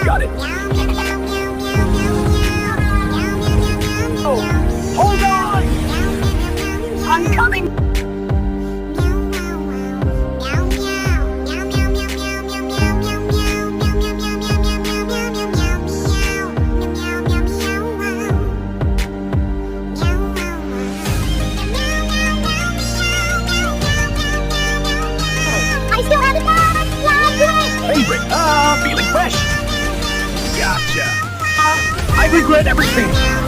got it. Oh, hold on! I'm coming! I still have the bag! Yeah, Favorite, feeling fresh. Gotcha. I regret everything.